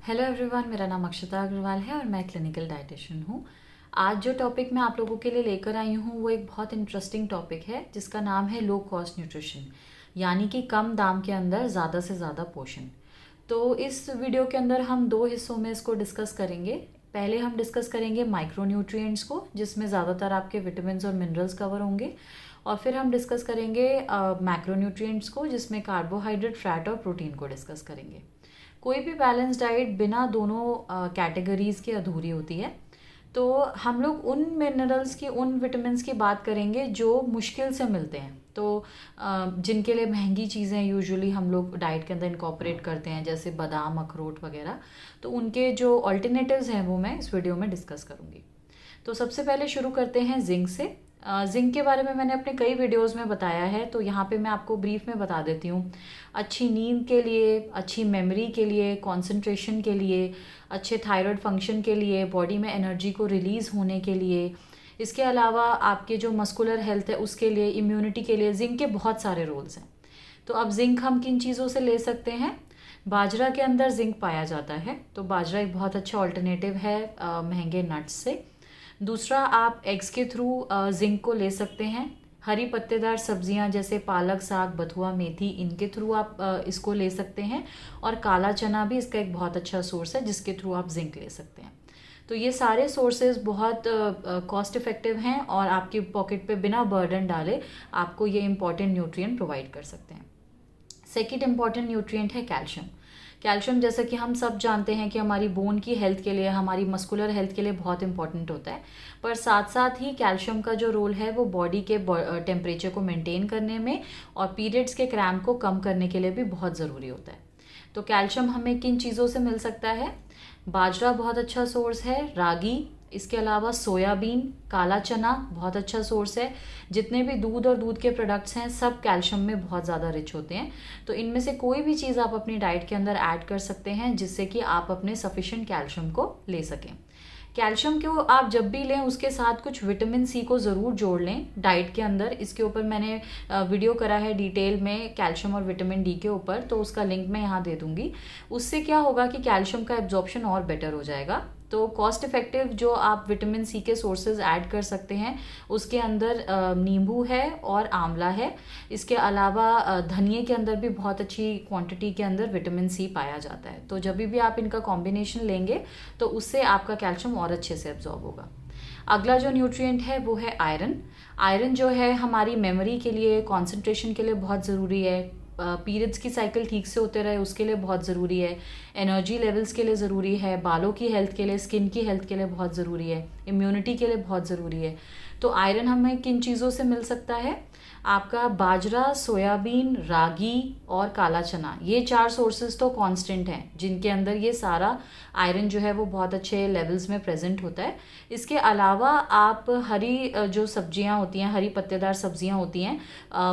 Hello everyone, मेरा नाम अक्षता अग्रवाल है और मैं क्लिनिकल डाइटिशियन हूँ। आज जो टॉपिक मैं आप लोगों के लिए लेकर आई हूँ वो एक बहुत इंटरेस्टिंग टॉपिक है जिसका नाम है लो कॉस्ट न्यूट्रिशन, यानी कि कम दाम के अंदर ज़्यादा से ज़्यादा पोषण। तो इस वीडियो के अंदर हम दो हिस्सों में इसको डिस्कस करेंगे। पहले हम डिस्कस करेंगे माइक्रो न्यूट्रिएंट्स को, जिसमें ज़्यादातर आपके विटामिन्स और मिनरल्स कवर होंगे, और फिर हम डिस्कस करेंगे मैक्रो न्यूट्रिएंट्स को, जिसमें कार्बोहाइड्रेट, फैट और प्रोटीन को डिस्कस करेंगे। कोई भी बैलेंस डाइट बिना दोनों कैटेगरीज के अधूरी होती है। तो हम लोग उन मिनरल्स की, उन विटामिन्स की बात करेंगे जो मुश्किल से मिलते हैं, तो जिनके लिए महंगी चीज़ें यूजुअली हम लोग डाइट के अंदर इनकॉर्पोरेट करते हैं, जैसे बादाम, अखरोट वगैरह। तो उनके जो ऑल्टरनेटिव्स हैं वो मैं इस वीडियो में डिस्कस करूँगी। तो सबसे पहले शुरू करते हैं जिंक से। जिंक के बारे में मैंने अपने कई वीडियोस में बताया है, तो यहाँ पे मैं आपको ब्रीफ में बता देती हूँ। अच्छी नींद के लिए, अच्छी मेमोरी के लिए, कंसंट्रेशन के लिए, अच्छे थायराइड फंक्शन के लिए, बॉडी में एनर्जी को रिलीज़ होने के लिए, इसके अलावा आपके जो मस्कुलर हेल्थ है उसके लिए, इम्यूनिटी के लिए जिंक के बहुत सारे रोल्स हैं। तो अब जिंक हम किन चीज़ों से ले सकते हैं? बाजरा के अंदर जिंक पाया जाता है, तो बाजरा एक बहुत अच्छा ऑल्टरनेटिव है महंगे नट्स से। दूसरा, आप एग्स के थ्रू जिंक को ले सकते हैं। हरी पत्तेदार सब्जियां जैसे पालक, साग, बथुआ, मेथी, इनके थ्रू आप इसको ले सकते हैं। और काला चना भी इसका एक बहुत अच्छा सोर्स है जिसके थ्रू आप जिंक ले सकते हैं। तो ये सारे सोर्सेज बहुत कॉस्ट इफ़ेक्टिव हैं और आपकी पॉकेट पे बिना बर्डन डाले आपको ये इंपॉर्टेंट न्यूट्रिएंट प्रोवाइड कर सकते हैं। सेकेंड इंपॉर्टेंट न्यूट्रिएंट है कैल्शियम। कैल्शियम, जैसा कि हम सब जानते हैं कि हमारी बोन की हेल्थ के लिए, हमारी मस्कुलर हेल्थ के लिए बहुत इंपॉर्टेंट होता है। पर साथ साथ ही कैल्शियम का जो रोल है वो बॉडी के टेम्परेचर को मेंटेन करने में और पीरियड्स के क्रैम्प को कम करने के लिए भी बहुत ज़रूरी होता है। तो कैल्शियम हमें किन चीज़ों से मिल सकता है? बाजरा बहुत अच्छा सोर्स है, रागी, इसके अलावा सोयाबीन, काला चना बहुत अच्छा सोर्स है। जितने भी दूध और दूध के प्रोडक्ट्स हैं सब कैल्शियम में बहुत ज़्यादा रिच होते हैं। तो इनमें से कोई भी चीज़ आप अपनी डाइट के अंदर ऐड कर सकते हैं जिससे कि आप अपने सफिशिएंट कैल्शियम को ले सकें। कैल्शियम को आप जब भी लें उसके साथ कुछ विटामिन सी को ज़रूर जोड़ लें डाइट के अंदर। इसके ऊपर मैंने वीडियो करा है डिटेल में कैल्शियम और विटामिन डी के ऊपर, तो उसका लिंक मैं यहाँ दे दूँगी। उससे क्या होगा कि कैल्शियम का एब्जॉर्प्शन और बेटर हो जाएगा। तो कॉस्ट इफ़ेक्टिव जो आप विटामिन सी के सोर्सेज ऐड कर सकते हैं उसके अंदर नींबू है और आंवला है। इसके अलावा धनिए के अंदर भी बहुत अच्छी क्वांटिटी के अंदर विटामिन सी पाया जाता है। तो जब भी आप इनका कॉम्बिनेशन लेंगे तो उससे आपका कैल्शियम और अच्छे से एब्जॉर्ब होगा। अगला जो न्यूट्रिएंट है वो है आयरन। आयरन जो है हमारी मेमोरी के लिए, कंसंट्रेशन के लिए बहुत ज़रूरी है। पीरियड्स की साइकिल ठीक से होते रहे उसके लिए बहुत ज़रूरी है। एनर्जी लेवल्स के लिए ज़रूरी है। बालों की हेल्थ के लिए, स्किन की हेल्थ के लिए बहुत ज़रूरी है। इम्यूनिटी के लिए बहुत ज़रूरी है। तो आयरन हमें किन चीज़ों से मिल सकता है? आपका बाजरा, सोयाबीन, रागी और काला चना, ये 4 सोर्सेज तो कांस्टेंट हैं जिनके अंदर ये सारा आयरन जो है वो बहुत अच्छे लेवल्स में प्रेजेंट होता है। इसके अलावा आप हरी जो सब्जियां होती हैं, हरी पत्तेदार सब्जियां होती हैं,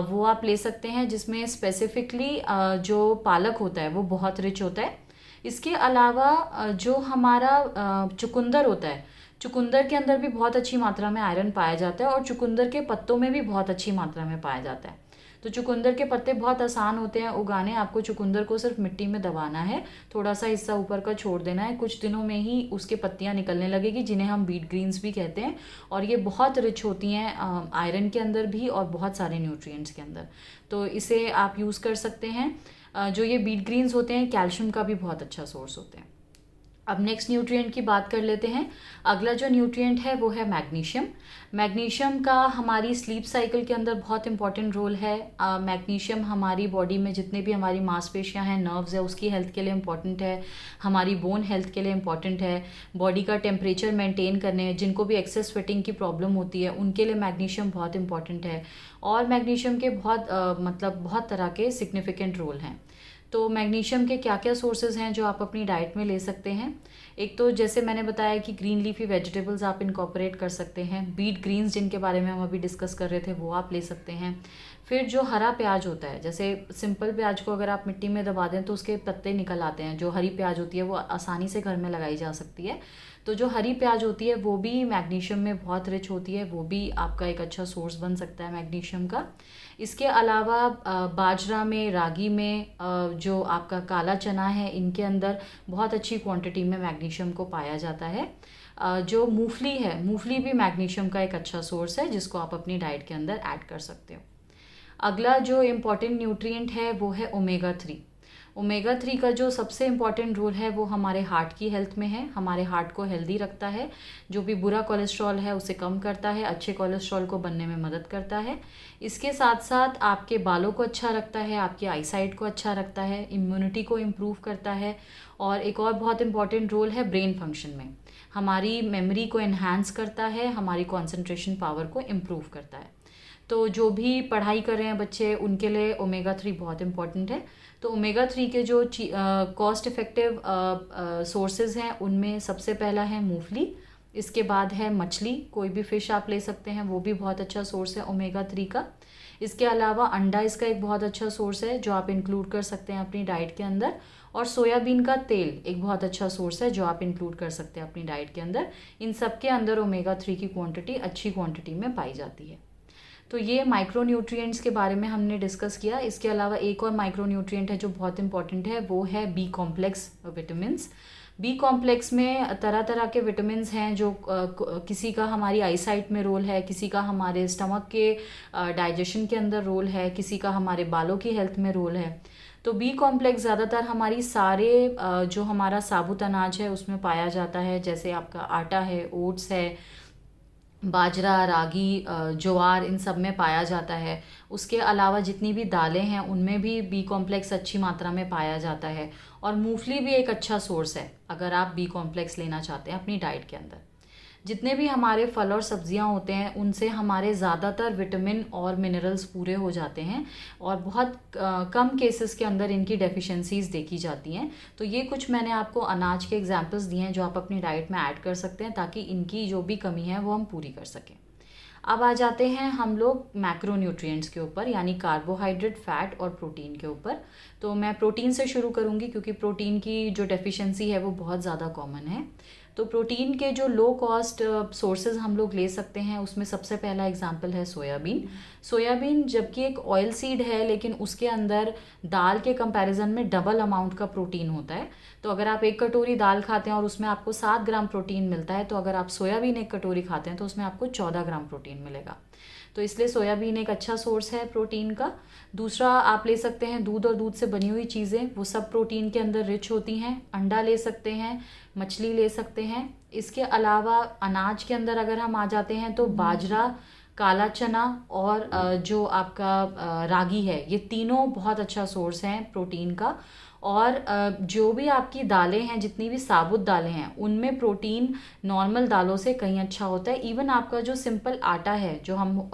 वो आप ले सकते हैं, जिसमें स्पेसिफिकली जो पालक होता है वो बहुत रिच होता है। इसके अलावा जो हमारा चुकंदर होता है, चुकंदर के अंदर भी बहुत अच्छी मात्रा में आयरन पाया जाता है और चुकंदर के पत्तों में भी बहुत अच्छी मात्रा में पाया जाता है। तो चुकंदर के पत्ते बहुत आसान होते हैं उगाने। आपको चुकंदर को सिर्फ मिट्टी में दबाना है, थोड़ा सा हिस्सा ऊपर का छोड़ देना है, कुछ दिनों में ही उसके पत्तियां निकलने लगेगी, जिन्हें हम बीट ग्रीन्स भी कहते हैं। और ये बहुत रिच होती हैं आयरन के अंदर भी और बहुत सारे न्यूट्रिएंट्स के अंदर। तो इसे आप यूज़ कर सकते हैं। जो ये बीट ग्रीन्स होते हैं कैल्शियम का भी बहुत अच्छा सोर्स होते हैं। अब नेक्स्ट न्यूट्रिएंट की बात कर लेते हैं। अगला जो न्यूट्रिएंट है वो है मैग्नीशियम। मैग्नीशियम का हमारी स्लीप साइकिल के अंदर बहुत इंपॉर्टेंट रोल है। मैग्नीशियम हमारी बॉडी में जितने भी हमारी मांसपेशियां हैं, नर्व्स है, उसकी हेल्थ के लिए इम्पॉर्टेंट है। हमारी बोन हेल्थ के लिए इम्पॉर्टेंट है। बॉडी का टेम्परेचर मेंटेन करने, जिनको भी एक्सेस स्वेटिंग की प्रॉब्लम होती है उनके लिए मैग्नीशियम बहुत इंपॉर्टेंट है। और मैग्नीशियम के बहुत तरह के सिग्निफिकेंट रोल हैं। तो मैग्नीशियम के क्या क्या सोर्सेज हैं जो आप अपनी डाइट में ले सकते हैं? एक तो जैसे मैंने बताया कि ग्रीन लीफी वेजिटेबल्स आप इनकॉर्पोरेट कर सकते हैं। बीट ग्रीन्स जिनके बारे में हम अभी डिस्कस कर रहे थे वो आप ले सकते हैं। फिर जो हरा प्याज होता है, जैसे सिंपल प्याज को अगर आप मिट्टी में दबा दें तो उसके पत्ते निकल आते हैं। जो हरी प्याज होती है वो आसानी से घर में लगाई जा सकती है। तो जो हरी प्याज होती है वो भी मैग्नीशियम में बहुत रिच होती है, वो भी आपका एक अच्छा सोर्स बन सकता है मैग्नीशियम का। इसके अलावा बाजरा में, रागी में, जो आपका काला चना है, इनके अंदर बहुत अच्छी क्वांटिटी में मैग्नीशियम को पाया जाता है। जो मूंगफली है, मूंगफली भी मैग्नीशियम का एक अच्छा सोर्स है जिसको आप अपनी डाइट के अंदर ऐड कर सकते हो। अगला जो इम्पॉर्टेंट न्यूट्रिएंट है वो है ओमेगा 3। ओमेगा 3 का जो सबसे इम्पॉर्टेंट रोल है वो हमारे हार्ट की हेल्थ में है, हमारे हार्ट को हेल्दी रखता है, जो भी बुरा कोलेस्ट्रॉल है उसे कम करता है, अच्छे कोलेस्ट्रॉल को बनने में मदद करता है। इसके साथ साथ आपके बालों को अच्छा रखता है, आपके आईसाइट को अच्छा रखता है, इम्यूनिटी को इम्प्रूव करता है, और एक और बहुत इंपॉर्टेंट रोल है ब्रेन फंक्शन में, हमारी मेमोरी को इन्हांस करता है, हमारी कॉन्सेंट्रेशन पावर को इम्प्रूव करता है। तो जो भी पढ़ाई कर रहे हैं बच्चे, उनके लिए ओमेगा 3 बहुत इंपॉर्टेंट है। तो ओमेगा 3 के जो कॉस्ट इफ़ेक्टिव सोर्सेज हैं उनमें सबसे पहला है मूंगफली, इसके बाद है मछली, कोई भी फ़िश आप ले सकते हैं, वो भी बहुत अच्छा सोर्स है ओमेगा 3 का। इसके अलावा अंडा इसका एक बहुत अच्छा सोर्स है जो आप इंक्लूड कर सकते हैं अपनी डाइट के अंदर। और सोयाबीन का तेल एक बहुत अच्छा सोर्स है जो आप इंक्लूड कर सकते हैं अपनी डाइट के अंदर। इन सब के अंदर ओमेगा 3 की क्वांटिटी अच्छी क्वांटिटी में पाई जाती है। तो ये माइक्रो न्यूट्रिएंट्स के बारे में हमने डिस्कस किया। इसके अलावा एक और माइक्रो न्यूट्रिएंट है जो बहुत इंपॉर्टेंट है, वो है B complex vitamins. B complex में तरह तरह के विटामिन्स हैं, जो किसी का हमारी आईसाइट में रोल है, किसी का हमारे स्टमक के डाइजेशन के अंदर रोल है, किसी का हमारे बालों की हेल्थ में रोल है। तो बी कॉम्प्लेक्स ज़्यादातर हमारी सारे जो हमारा साबुत अनाज है उसमें पाया जाता है, जैसे आपका आटा है, ओट्स है, बाजरा, रागी, ज्वार, इन सब में पाया जाता है। उसके अलावा जितनी भी दालें हैं उनमें भी बी कॉम्प्लेक्स अच्छी मात्रा में पाया जाता है। और मूंगफली भी एक अच्छा सोर्स है अगर आप बी कॉम्प्लेक्स लेना चाहते हैं अपनी डाइट के अंदर। जितने भी हमारे फल और सब्जियां होते हैं उनसे हमारे ज़्यादातर विटामिन और मिनरल्स पूरे हो जाते हैं, और बहुत कम केसेस के अंदर इनकी डेफिशिएंसीज देखी जाती हैं। तो ये कुछ मैंने आपको अनाज के एग्जांपल्स दिए हैं जो आप अपनी डाइट में ऐड कर सकते हैं ताकि इनकी जो भी कमी है वो हम पूरी कर सकें। अब आ जाते हैं हम लोग मैक्रो न्यूट्रिएंट्स के ऊपर, यानी कार्बोहाइड्रेट, फैट और प्रोटीन के ऊपर। तो मैं प्रोटीन से शुरू करूंगी क्योंकि प्रोटीन की जो डेफिशिएंसी है वो बहुत ज़्यादा कॉमन है। तो प्रोटीन के जो लो कॉस्ट सोर्सेज हम लोग ले सकते हैं उसमें सबसे पहला एग्जांपल है सोयाबीन। सोयाबीन जबकि एक ऑयल सीड है लेकिन उसके अंदर दाल के कंपैरिजन में डबल अमाउंट का प्रोटीन होता है। तो अगर आप एक कटोरी दाल खाते हैं और उसमें आपको 7 ग्राम प्रोटीन मिलता है, तो अगर आप सोयाबीन एक कटोरी खाते हैं तो उसमें आपको 14 ग्राम प्रोटीन मिलेगा। तो इसलिए सोयाबीन एक अच्छा सोर्स है प्रोटीन का। दूसरा आप ले सकते हैं दूध और दूध से बनी हुई चीज़ें, वो सब प्रोटीन के अंदर रिच होती हैं। अंडा ले सकते हैं, मछली ले सकते हैं। इसके अलावा अनाज के अंदर अगर हम आ जाते हैं तो बाजरा, काला चना और जो आपका रागी है, ये तीनों बहुत अच्छा सोर्स हैं प्रोटीन का। और जो भी आपकी दालें हैं, जितनी भी साबुत दालें हैं, उनमें प्रोटीन नॉर्मल दालों से कहीं अच्छा होता है। इवन आपका जो सिंपल आटा है जो हम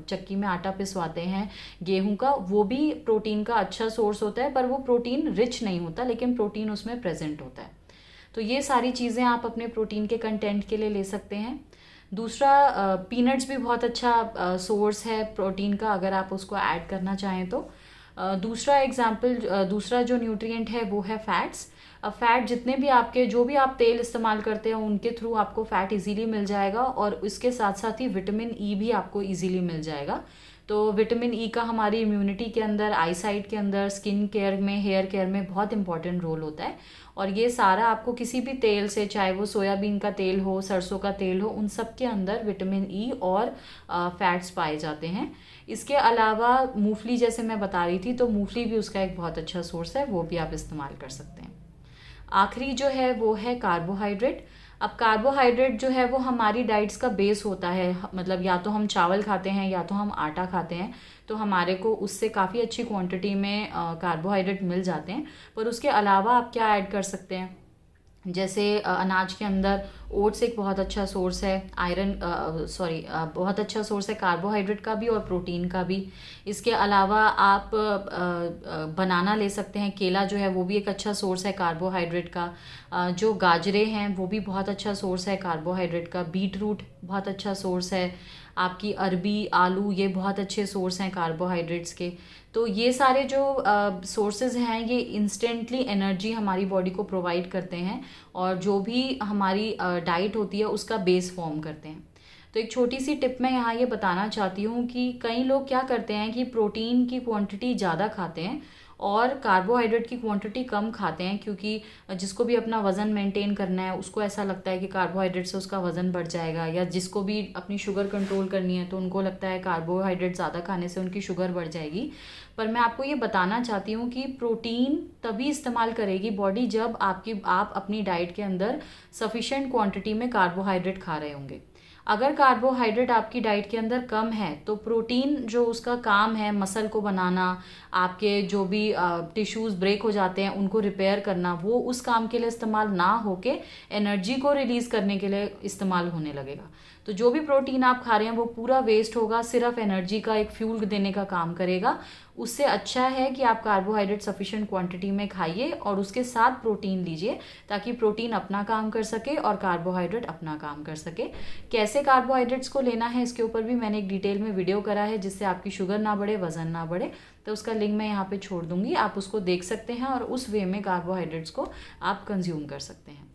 चक्की में आटा पिसवाते हैं गेहूं का, वो भी प्रोटीन का अच्छा सोर्स होता है, पर वो प्रोटीन रिच नहीं होता लेकिन प्रोटीन उसमें प्रेजेंट होता है। तो ये सारी चीज़ें आप अपने प्रोटीन के कंटेंट के लिए ले सकते हैं। दूसरा पीनट्स भी बहुत अच्छा सोर्स है प्रोटीन का अगर आप उसको ऐड करना चाहें तो। दूसरा जो न्यूट्रिएंट है वो है फैट्स। फैट जितने भी आपके, जो भी आप तेल इस्तेमाल करते हैं उनके थ्रू आपको फैट इजीली मिल जाएगा, और इसके साथ साथ ही विटामिन ई भी आपको इजीली मिल जाएगा। तो विटामिन ई का हमारी इम्यूनिटी के अंदर, आईसाइट के अंदर, स्किन केयर में, हेयर केयर में बहुत इंपॉर्टेंट रोल होता है। और ये सारा आपको किसी भी तेल से, चाहे वो सोयाबीन का तेल हो, सरसों का तेल हो, उन सब के अंदर विटामिन ई और फैट्स पाए जाते हैं। इसके अलावा मूंगफली जैसे मैं बता रही थी, तो मूंगफली भी उसका एक बहुत अच्छा सोर्स है, वो भी आप इस्तेमाल कर सकते हैं। आखिरी जो है वो है कार्बोहाइड्रेट। अब कार्बोहाइड्रेट जो है वो हमारी डाइट्स का बेस होता है, मतलब या तो हम चावल खाते हैं या तो हम आटा खाते हैं, तो हमारे को उससे काफ़ी अच्छी क्वांटिटी में कार्बोहाइड्रेट मिल जाते हैं। पर उसके अलावा आप क्या ऐड कर सकते हैं, जैसे अनाज के अंदर ओट्स एक बहुत अच्छा सोर्स है बहुत अच्छा सोर्स है कार्बोहाइड्रेट का भी और प्रोटीन का भी। इसके अलावा आप बनाना ले सकते हैं, केला जो है वो भी एक अच्छा सोर्स है कार्बोहाइड्रेट का। जो गाजरे हैं वो भी बहुत अच्छा सोर्स है कार्बोहाइड्रेट का। बीट रूट बहुत अच्छा सोर्स है। आपकी अरबी, आलू, ये बहुत अच्छे सोर्स हैं कार्बोहाइड्रेट्स के। तो ये सारे जो सोर्सेज हैं ये इंस्टेंटली एनर्जी हमारी बॉडी को प्रोवाइड करते हैं और जो भी हमारी डाइट होती है उसका बेस फॉर्म करते हैं। तो एक छोटी सी टिप मैं यहाँ ये बताना चाहती हूँ कि कई लोग क्या करते हैं कि प्रोटीन की क्वांटिटी ज़्यादा खाते हैं और कार्बोहाइड्रेट की क्वांटिटी कम खाते हैं, क्योंकि जिसको भी अपना वज़न मेंटेन करना है उसको ऐसा लगता है कि कार्बोहाइड्रेट से उसका वज़न बढ़ जाएगा, या जिसको भी अपनी शुगर कंट्रोल करनी है तो उनको लगता है कार्बोहाइड्रेट ज़्यादा खाने से उनकी शुगर बढ़ जाएगी। पर मैं आपको ये बताना चाहती हूँ कि प्रोटीन तभी इस्तेमाल करेगी बॉडी जब आप अपनी डाइट के अंदर सफिशेंट क्वांटिटी में कार्बोहाइड्रेट खा रहे होंगे। अगर कार्बोहाइड्रेट आपकी डाइट के अंदर कम है तो प्रोटीन जो उसका काम है मसल को बनाना, आपके जो भी टिश्यूज़ ब्रेक हो जाते हैं उनको रिपेयर करना, वो उस काम के लिए इस्तेमाल ना होके एनर्जी को रिलीज़ करने के लिए इस्तेमाल होने लगेगा। तो जो भी प्रोटीन आप खा रहे हैं वो पूरा वेस्ट होगा, सिर्फ एनर्जी का एक फ्यूल देने का काम करेगा। उससे अच्छा है कि आप कार्बोहाइड्रेट सफिशिएंट क्वांटिटी में खाइए और उसके साथ प्रोटीन लीजिए, ताकि प्रोटीन अपना काम कर सके और कार्बोहाइड्रेट अपना काम कर सके। कैसे कार्बोहाइड्रेट्स को लेना है इसके ऊपर भी मैंने एक डिटेल में वीडियो करा है, जिससे आपकी शुगर ना बढ़े, वज़न ना बढ़े। तो उसका लिंक मैं यहाँ पे छोड़ दूंगी, आप उसको देख सकते हैं और उस वे में कार्बोहाइड्रेट्स को आप कंज्यूम कर सकते हैं।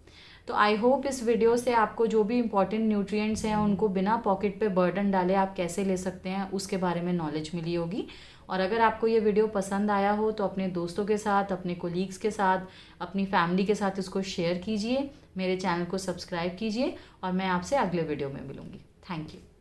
तो आई होप इस वीडियो से आपको जो भी इंपॉर्टेंट न्यूट्रिएंट्स हैं उनको बिना पॉकेट पे बर्डन डाले आप कैसे ले सकते हैं उसके बारे में नॉलेज मिली होगी। और अगर आपको ये वीडियो पसंद आया हो तो अपने दोस्तों के साथ, अपने कोलीग्स के साथ, अपनी फैमिली के साथ इसको शेयर कीजिए, मेरे चैनल को सब्सक्राइब कीजिए और मैं आपसे अगले वीडियो में मिलूँगी। Thank you.